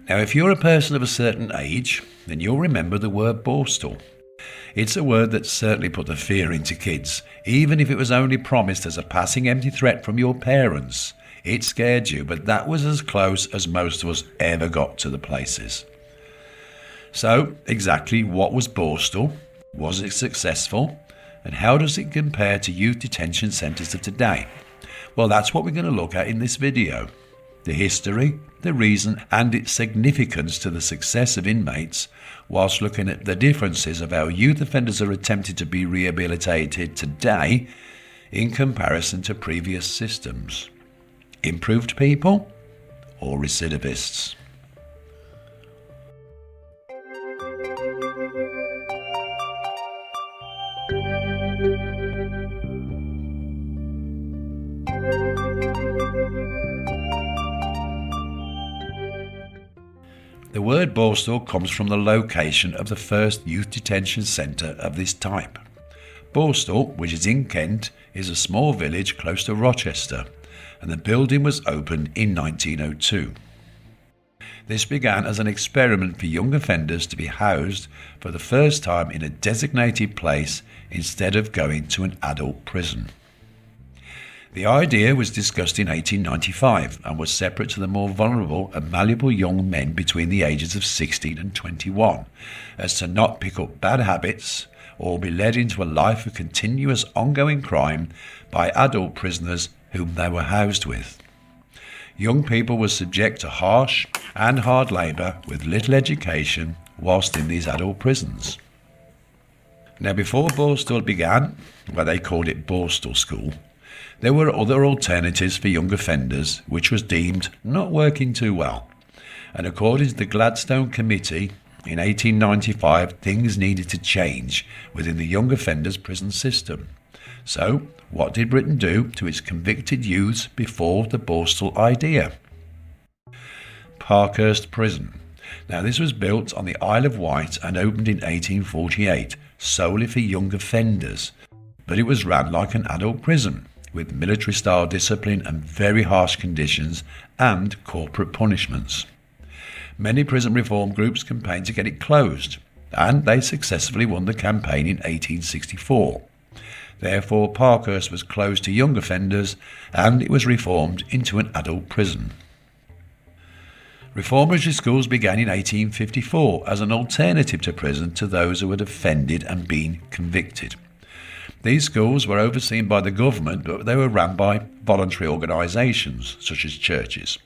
Now, if you're a person of a certain age, then you'll remember the word Borstal. It's a word that certainly put the fear into kids, even if it was only promised as a passing empty threat from your parents. It scared you, but that was as close as most of us ever got to the places. So, exactly what was Borstal? Was it successful? And how does it compare to youth detention centres of today? Well, that's what we're going to look at in this video. The history, the reason and its significance to the success of inmates, whilst looking at the differences of how youth offenders are attempted to be rehabilitated today in comparison to previous systems. Improved people or recidivists? The word Borstal comes from the location of the first youth detention centre of this type. Borstal, which is in Kent, is a small village close to Rochester, and the building was opened in 1902. This began as an experiment for young offenders to be housed for the first time in a designated place instead of going to an adult prison. The idea was discussed in 1895 and was separate to the more vulnerable and malleable young men between the ages of 16 and 21, as to not pick up bad habits or be led into a life of continuous ongoing crime by adult prisoners whom they were housed with. Young people were subject to harsh and hard labour with little education whilst in these adult prisons. Now, before Borstal began, where they called it Borstal School, there were other alternatives for young offenders which was deemed not working too well, and according to the Gladstone Committee in 1895 things needed to change within the young offenders prison system. So what did Britain do to its convicted youths before the Borstal idea? Parkhurst Prison. Now, this was built on the Isle of Wight and opened in 1848 solely for young offenders, but it was ran like an adult prison, with military-style discipline and very harsh conditions and corporate punishments. Many prison reform groups campaigned to get it closed, and they successfully won the campaign in 1864. Therefore, Parkhurst was closed to young offenders, and it was reformed into an adult prison. Reformatory schools began in 1854 as an alternative to prison to those who had offended and been convicted. These schools were overseen by the government, but they were run by voluntary organisations, such as churches,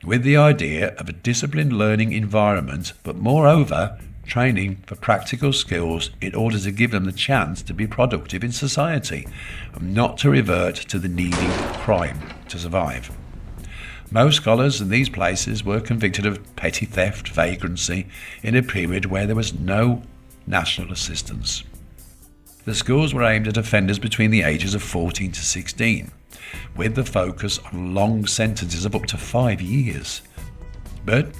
with the idea of a disciplined learning environment, but moreover, training for practical skills in order to give them the chance to be productive in society, and not to revert to the needing crime to survive. Most scholars in these places were convicted of petty theft, vagrancy, in a period where there was no national assistance. The schools were aimed at offenders between the ages of 14 to 16, with the focus on long sentences of up to 5 years. But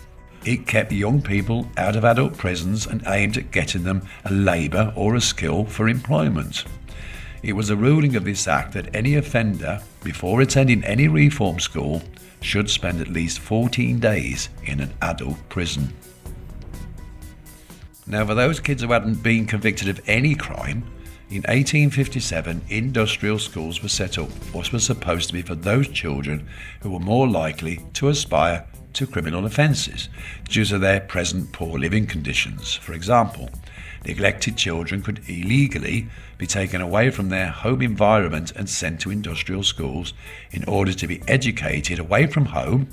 it kept young people out of adult prisons and aimed at getting them a labour or a skill for employment. It was a ruling of this act that any offender, before attending any reform school, should spend at least 14 days in an adult prison. Now, for those kids who hadn't been convicted of any crime, in 1857, industrial schools were set up, which was supposed to be for those children who were more likely to aspire to criminal offences due to their present poor living conditions. For example, neglected children could illegally be taken away from their home environment and sent to industrial schools in order to be educated away from home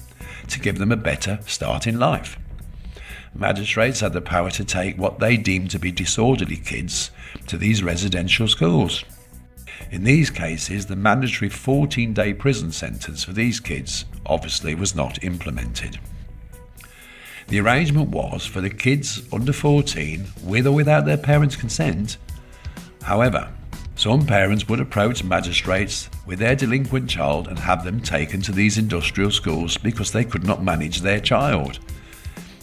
to give them a better start in life. Magistrates had the power to take what they deemed to be disorderly kids to these residential schools. In these cases, the mandatory 14-day prison sentence for these kids obviously was not implemented. The arrangement was for the kids under 14, with or without their parents' consent. However, some parents would approach magistrates with their delinquent child and have them taken to these industrial schools because they could not manage their child.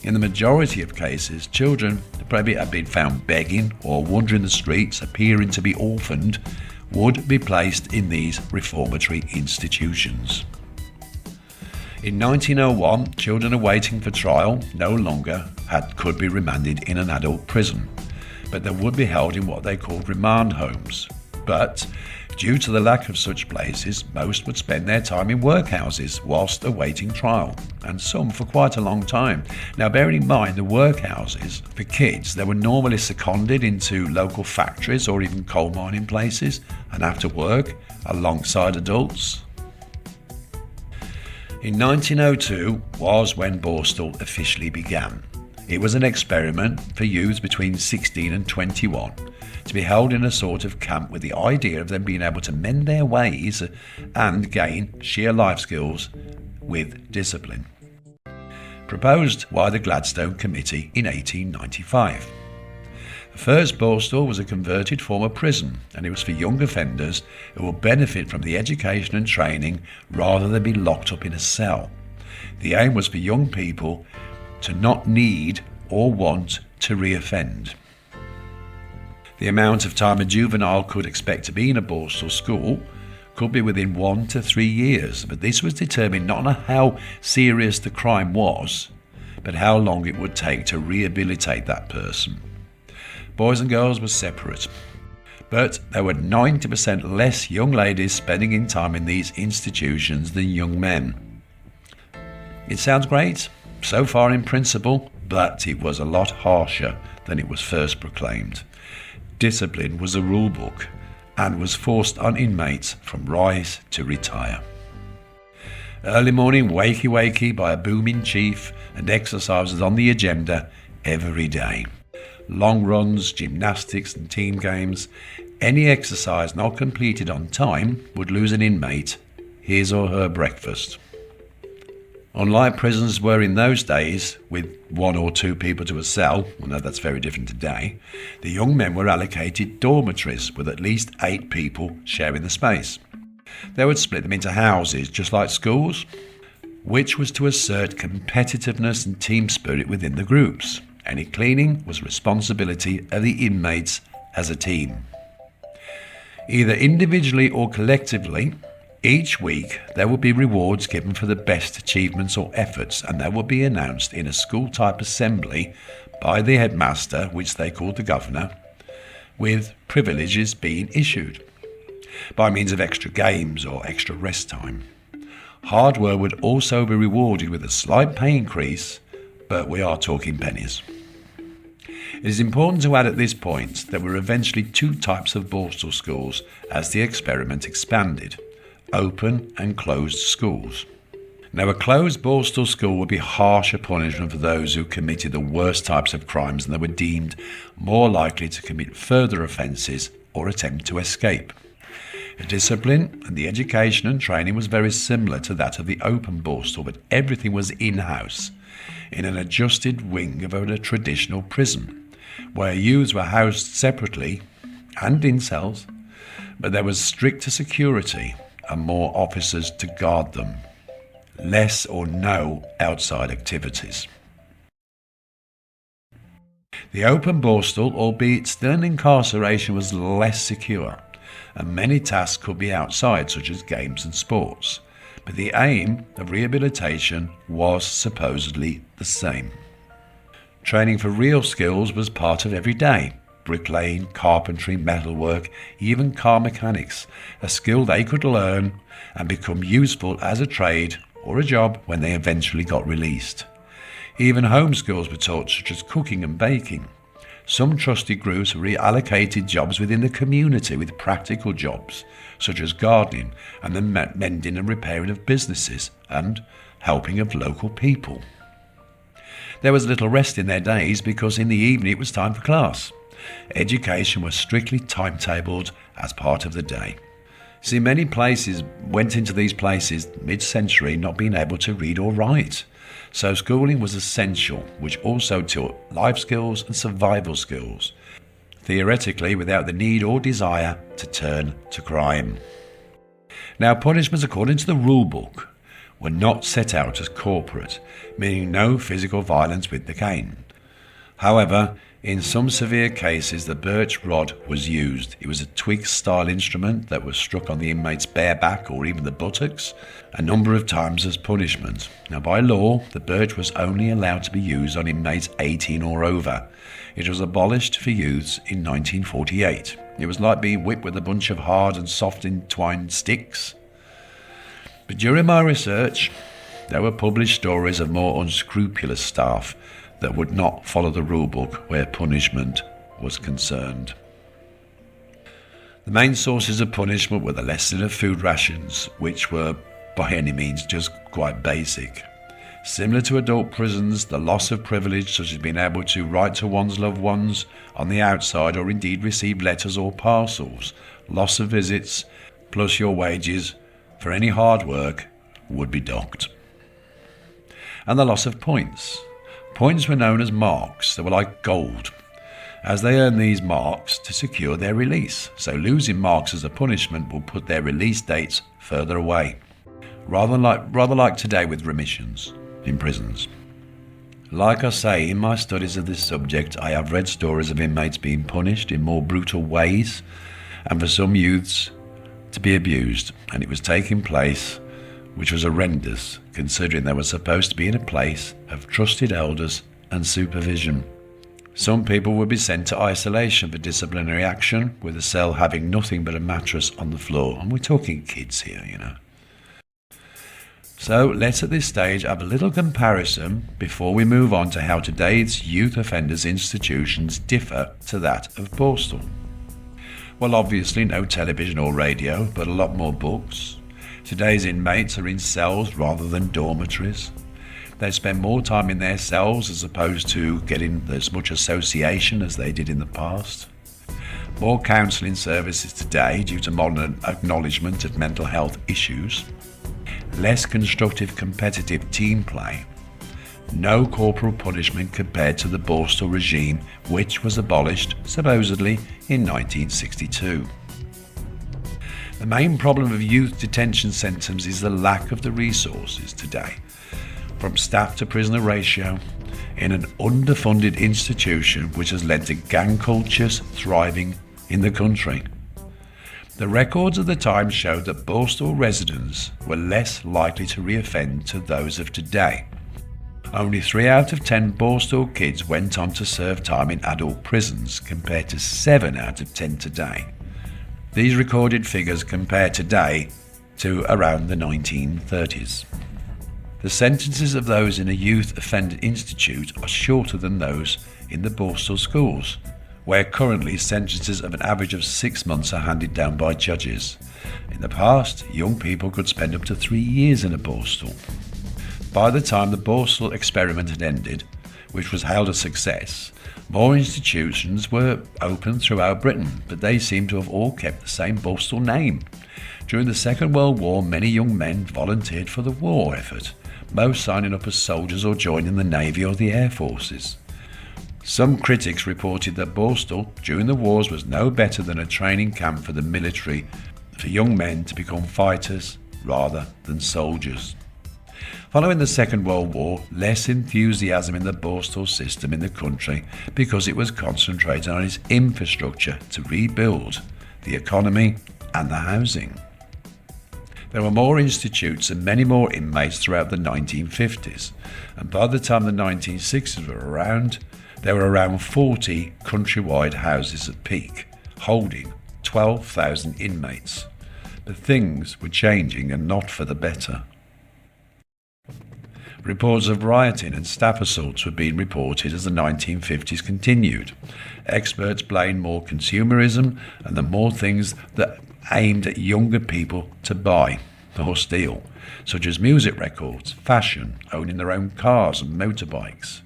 In the majority of cases, children that probably had been found begging or wandering the streets, appearing to be orphaned, would be placed in these reformatory institutions. In 1901, children awaiting for trial no longer could be remanded in an adult prison, but they would be held in what they called remand homes. But due to the lack of such places, most would spend their time in workhouses whilst awaiting trial, and some for quite a long time. Now, bearing in mind the workhouses, for kids, they were normally seconded into local factories or even coal mining places and have to work alongside adults. In 1902 was when Borstal officially began. It was an experiment for youths between 16 and 21 to be held in a sort of camp with the idea of them being able to mend their ways and gain sheer life skills with discipline. Proposed by the Gladstone Committee in 1895. The first Borstal was a converted former prison, and it was for young offenders who will benefit from the education and training rather than be locked up in a cell. The aim was for young people to not need or want to reoffend. The amount of time a juvenile could expect to be in a Borstal school could be within 1 to 3 years, but this was determined not on how serious the crime was, but how long it would take to rehabilitate that person. Boys and girls were separate, but there were 90% less young ladies spending in time in these institutions than young men. It sounds great, so far in principle, but it was a lot harsher than it was first proclaimed. Discipline was a rule book and was forced on inmates from rise to retire. Early morning wakey by a booming chief, and exercise was on the agenda every day. Long runs, gymnastics and team games. Any exercise not completed on time would lose an inmate his or her breakfast. Unlike prisons were in those days, with 1 or 2 people to a cell, I know that's very different today, the young men were allocated dormitories with at least 8 people sharing the space. They would split them into houses, just like schools, which was to assert competitiveness and team spirit within the groups. Any cleaning was responsibility of the inmates as a team. Either individually or collectively, each week there would be rewards given for the best achievements or efforts, and they would be announced in a school-type assembly by the headmaster, which they called the governor, with privileges being issued by means of extra games or extra rest time. Hard work would also be rewarded with a slight pay increase, but we are talking pennies. It is important to add at this point there were eventually 2 types of Borstal schools as the experiment expanded: open and closed schools. Now, a closed Borstal school would be harsher punishment for those who committed the worst types of crimes, and they were deemed more likely to commit further offences or attempt to escape. The discipline and the education and training was very similar to that of the open Borstal, but everything was in-house, in an adjusted wing of a traditional prison, where youths were housed separately and in cells, but there was stricter security and more officers to guard them. Less or no outside activities. The open Borstal, albeit still an incarceration, was less secure, and many tasks could be outside, such as games and sports. But the aim of rehabilitation was supposedly the same. Training for real skills was part of every day: bricklaying, carpentry, metalwork, even car mechanics, a skill they could learn and become useful as a trade or a job when they eventually got released. Even home skills were taught, such as cooking and baking. Some trusted groups reallocated jobs within the community with practical jobs, such as gardening and the mending and repairing of businesses and helping of local people. There was little rest in their days because in the evening it was time for class. Education was strictly timetabled as part of the day. See, many places went into these places mid-century not being able to read or write. So schooling was essential, which also taught life skills and survival skills, theoretically without the need or desire to turn to crime. Now, punishments according to the rule book were not set out as corporate, meaning no physical violence with the cane. However, In some severe cases, the birch rod was used. It was a twig-style instrument that was struck on the inmate's bare back or even the buttocks, a number of times as punishment. Now, by law, the birch was only allowed to be used on inmates 18 or over. It was abolished for youths in 1948. It was like being whipped with a bunch of hard and soft entwined sticks. But during my research, there were published stories of more unscrupulous staff that would not follow the rulebook where punishment was concerned. The main sources of punishment were the lessening of food rations, which were by any means just quite basic. Similar to adult prisons, the loss of privilege such as being able to write to one's loved ones on the outside or indeed receive letters or parcels, loss of visits, plus your wages for any hard work would be docked. And the loss of points. Points were known as marks. They were like gold, as they earned these marks to secure their release. So losing marks as a punishment will put their release dates further away, rather like today with remissions in prisons. Like I say, in my studies of this subject, I have read stories of inmates being punished in more brutal ways, and for some youths to be abused, and it was taking place, which was horrendous, considering they were supposed to be in a place of trusted elders and supervision. Some people would be sent to isolation for disciplinary action, with a cell having nothing but a mattress on the floor. And we're talking kids here, you know. So let's at this stage have a little comparison before we move on to how today's youth offenders institutions differ to that of Borstal. Well, obviously no television or radio, but a lot more books. Today's inmates are in cells rather than dormitories. They spend more time in their cells as opposed to getting as much association as they did in the past. More counselling services today due to modern acknowledgement of mental health issues. Less constructive competitive team play. No corporal punishment compared to the Borstal regime, which was abolished supposedly in 1962. The main problem of youth detention centres is the lack of the resources today, from staff to prisoner ratio, in an underfunded institution which has led to gang cultures thriving in the country. The records of the time showed that Borstal residents were less likely to reoffend to those of today. Only 3 out of 10 Borstal kids went on to serve time in adult prisons, compared to 7 out of 10 today. These recorded figures compare today to around the 1930s. The sentences of those in a youth offender institute are shorter than those in the Borstal schools, where currently sentences of an average of 6 months are handed down by judges. In the past, young people could spend up to 3 years in a Borstal. By the time the Borstal experiment had ended, which was hailed a success, more institutions were open throughout Britain, but they seem to have all kept the same Borstal name. During the Second World War, many young men volunteered for the war effort, most signing up as soldiers or joining the Navy or the Air Forces. Some critics reported that Borstal during the wars was no better than a training camp for the military for young men to become fighters rather than soldiers. Following the Second World War, less enthusiasm in the Borstal system in the country because it was concentrated on its infrastructure to rebuild the economy and the housing. There were more institutes and many more inmates throughout the 1950s, and by the time the 1960s were around, there were around 40 countrywide houses at peak, holding 12,000 inmates. But things were changing, and not for the better. Reports of rioting and staff assaults were being reported as the 1950s continued. Experts blamed more consumerism and the more things that aimed at younger people to buy or steal, such as music records, fashion, owning their own cars and motorbikes.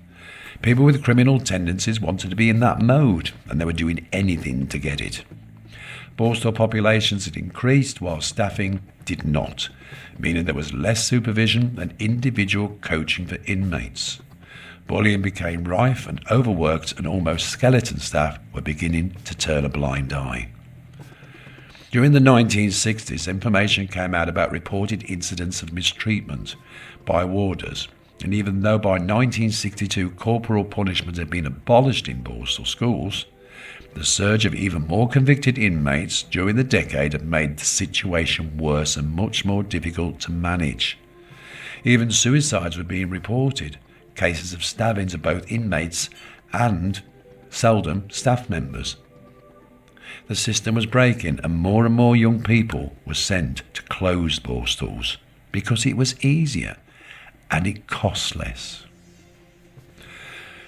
People with criminal tendencies wanted to be in that mode, and they were doing anything to get it. Borstal populations had increased while staffing did not, meaning there was less supervision and individual coaching for inmates. Bullying became rife, and overworked and almost skeleton staff were beginning to turn a blind eye. During the 1960s, information came out about reported incidents of mistreatment by warders, And even though by 1962 corporal punishment had been abolished in Borstal schools, the surge of even more convicted inmates during the decade had made the situation worse and much more difficult to manage. Even suicides were being reported, cases of stabbings of both inmates and, seldom, staff members. The system was breaking, and more young people were sent to closed Borstals because it was easier and it cost less.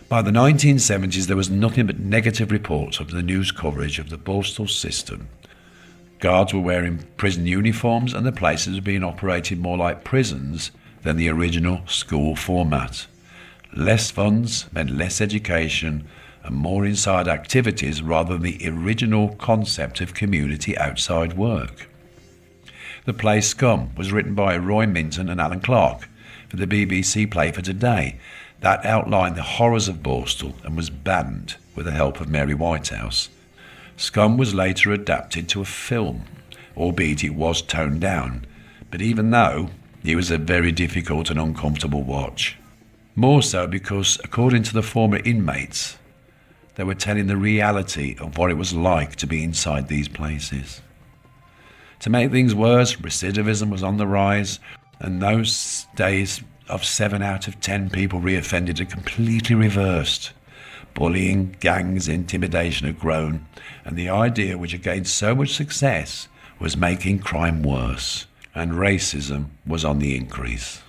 By the 1970s, there was nothing but negative reports of the news coverage of the Borstal system. Guards were wearing prison uniforms, and the places were being operated more like prisons than the original school format. Less funds meant less education and more inside activities rather than the original concept of community outside work. The play Scum was written by Roy Minton and Alan Clark for the BBC Play for Today. That outlined the horrors of Borstal and was banned with the help of Mary Whitehouse. Scum was later adapted to a film, albeit it was toned down, but even though it was a very difficult and uncomfortable watch. More so because, according to the former inmates, they were telling the reality of what it was like to be inside these places. To make things worse, recidivism was on the rise, and those days of 7 out of 10 people reoffended had completely reversed. Bullying, gangs, intimidation had grown, and the idea which had gained so much success was making crime worse, and racism was on the increase.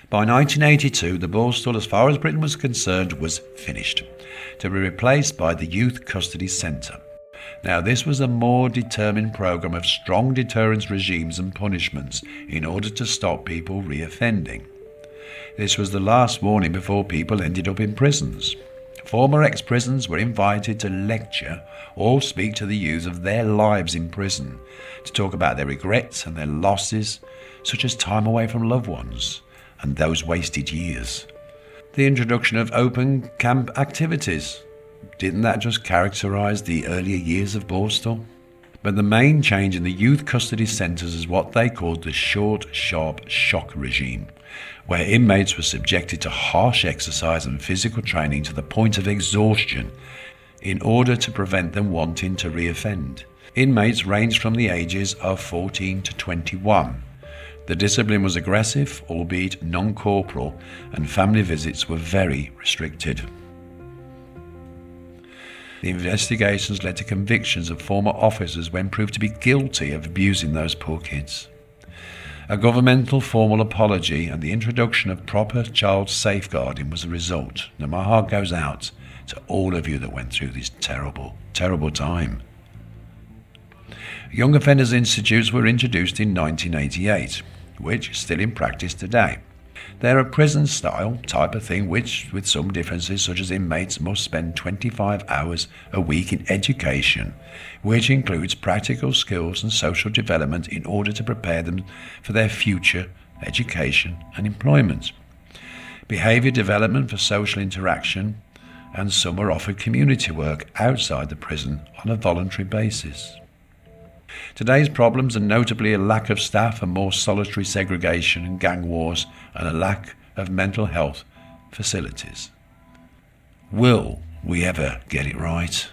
By 1982, the Borstal, as far as Britain was concerned, was finished, to be replaced by the Youth Custody Centre. Now, this was a more determined programme of strong deterrence regimes and punishments in order to stop people reoffending. This was the last warning before people ended up in prisons. Former ex-prisoners were invited to lecture or speak to the youth of their lives in prison, to talk about their regrets and their losses, such as time away from loved ones and those wasted years. The introduction of open camp activities. Didn't that just characterise the earlier years of Borstal? But the main change in the youth custody centres is what they called the short, sharp shock regime, where inmates were subjected to harsh exercise and physical training to the point of exhaustion in order to prevent them wanting to reoffend. Inmates ranged from the ages of 14 to 21. The discipline was aggressive, albeit non-corporal, and family visits were very restricted. The investigations led to convictions of former officers when proved to be guilty of abusing those poor kids. A governmental formal apology and the introduction of proper child safeguarding was the result. Now my heart goes out to all of you that went through this terrible, terrible time. Young Offenders Institutes were introduced in 1988, which is still in practice today. They're a prison-style type of thing which, with some differences, such as inmates must spend 25 hours a week in education, which includes practical skills and social development in order to prepare them for their future education and employment. Behaviour development for social interaction, and some are offered community work outside the prison on a voluntary basis. Today's problems are notably a lack of staff and more solitary segregation and gang wars, and a lack of mental health facilities. Will we ever get it right?